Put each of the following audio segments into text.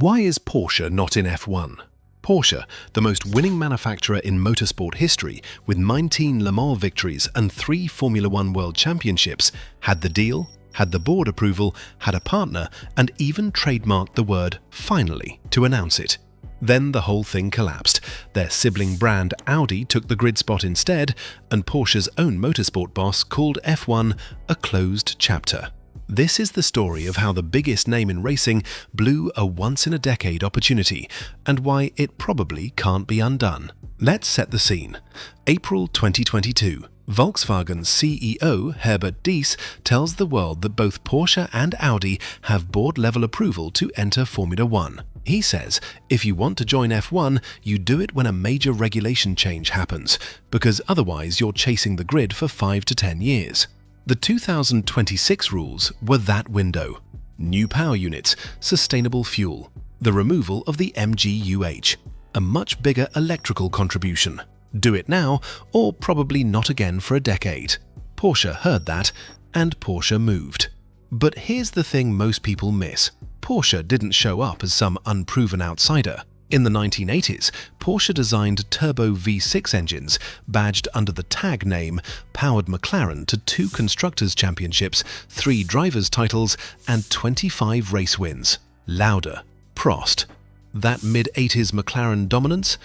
Why is Porsche not in F1? Porsche, the most winning manufacturer in motorsport history, with 19 Le Mans victories and 3 Formula One World Championships, had the deal, had the board approval, had a partner, and even trademarked the word "finally" to announce it. Then the whole thing collapsed. Their sibling brand Audi took the grid spot instead, and Porsche's own motorsport boss called F1 a closed chapter. This is the story of how the biggest name in racing blew a once-in-a-decade opportunity, and why it probably can't be undone. Let's set the scene. April 2022. Volkswagen's CEO, Herbert Diess, tells the world that both Porsche and Audi have board-level approval to enter Formula One. He says, if you want to join F1, you do it when a major regulation change happens, because otherwise you're chasing the grid for 5 to 10 years. The 2026 rules were that window. New power units, sustainable fuel, the removal of the MGUH, a much bigger electrical contribution. Do it now, or probably not again for a decade. Porsche heard that, and Porsche moved. But here's the thing most people miss. Porsche didn't show up as some unproven outsider. In the 1980s, Porsche designed turbo V6 engines, badged under the tag name, powered McLaren to 2 Constructors' Championships, 3 Drivers' titles, and 25 race wins. Lauda, Prost. That mid-80s McLaren dominance?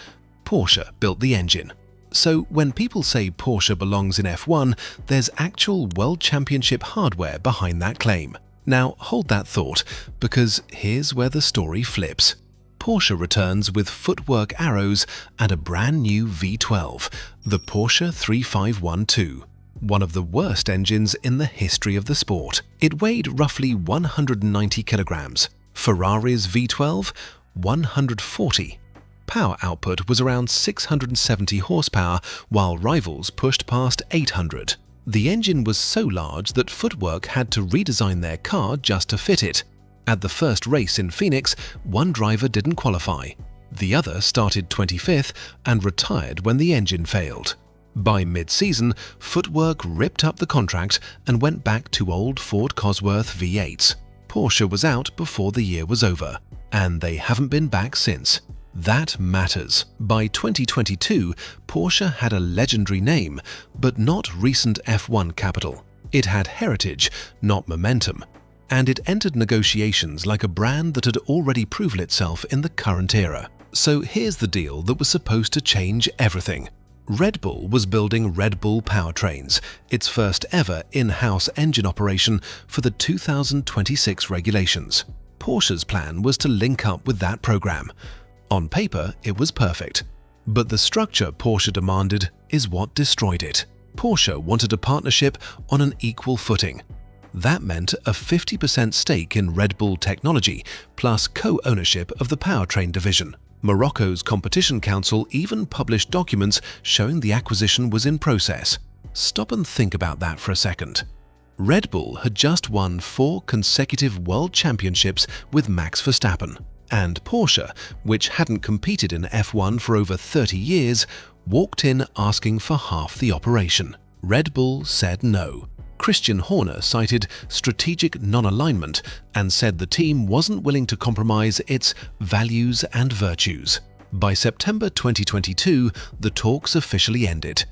Porsche built the engine. So when people say Porsche belongs in F1, there's actual World Championship hardware behind that claim. Now hold that thought, because here's where the story flips. Porsche returns with footwork arrows and a brand new V12, the Porsche 3512, one of the worst engines in the history of the sport. It weighed roughly 190 kilograms. Ferrari's V12, 140. Power output was around 670 horsepower, while rivals pushed past 800. The engine was so large that Footwork had to redesign their car just to fit it. At the first race in Phoenix, one driver didn't qualify. The other started 25th and retired when the engine failed. By mid-season, Footwork ripped up the contract and went back to old Ford Cosworth V8s. Porsche was out before the year was over, and they haven't been back since. That matters. By 2022, Porsche had a legendary name, but not recent F1 capital. It had heritage, not momentum. And it entered negotiations like a brand that had already proven itself in the current era. So here's the deal that was supposed to change everything. Red Bull was building Red Bull powertrains, its first ever in-house engine operation for the 2026 regulations. Porsche's plan was to link up with that program. On paper, it was perfect. But the structure Porsche demanded is what destroyed it. Porsche wanted a partnership on an equal footing. That meant a 50% stake in Red Bull technology, plus co-ownership of the powertrain division. Morocco's Competition Council even published documents showing the acquisition was in process. Stop and think about that for a second. Red Bull had just won 4 consecutive world championships with Max Verstappen. And Porsche, which hadn't competed in F1 for over 30 years, walked in asking for half the operation. Red Bull said no. Christian Horner cited strategic non-alignment and said the team wasn't willing to compromise its values and virtues. By September 2022, the talks officially ended.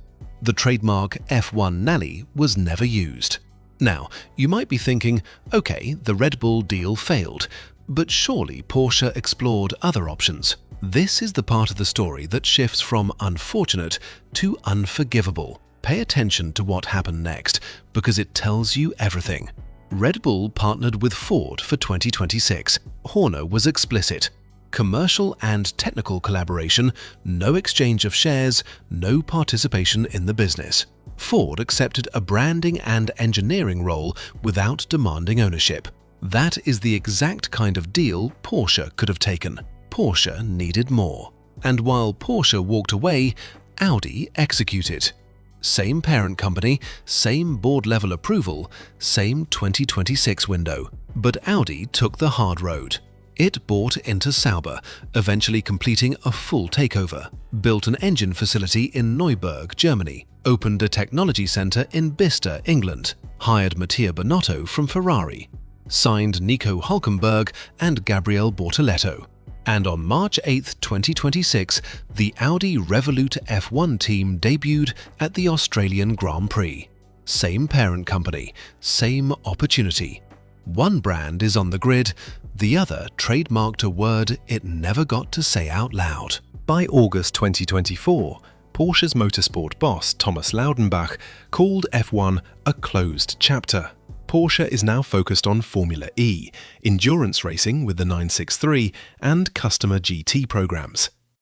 The trademark F1 Nally was never used. Now, you might be thinking, okay, the Red Bull deal failed, but surely Porsche explored other options. This is the part of the story that shifts from unfortunate to unforgivable. Pay attention to what happened next, because it tells you everything. Red Bull partnered with Ford for 2026. Horner was explicit. Commercial and technical collaboration, no exchange of shares, no participation in the business. Ford accepted a branding and engineering role without demanding ownership. That is the exact kind of deal Porsche could have taken. Porsche needed more. And while Porsche walked away, Audi executed. Same parent company, same board-level approval, same 2026 window. But Audi took the hard road. It bought into Sauber, eventually completing a full takeover, built an engine facility in Neuburg, Germany, opened a technology center in Bicester, England, hired Mattia Binotto from Ferrari, signed Nico Hülkenberg and Gabriele Bortoleto. And on March 8, 2026, the Audi Revolut F1 team debuted at the Australian Grand Prix. Same parent company, same opportunity. One brand is on the grid, the other trademarked a word it never got to say out loud. By August 2024, Porsche's motorsport boss Thomas Laudenbach called F1 a closed chapter. Porsche is now focused on Formula E, endurance racing with the 963, and customer GT programs.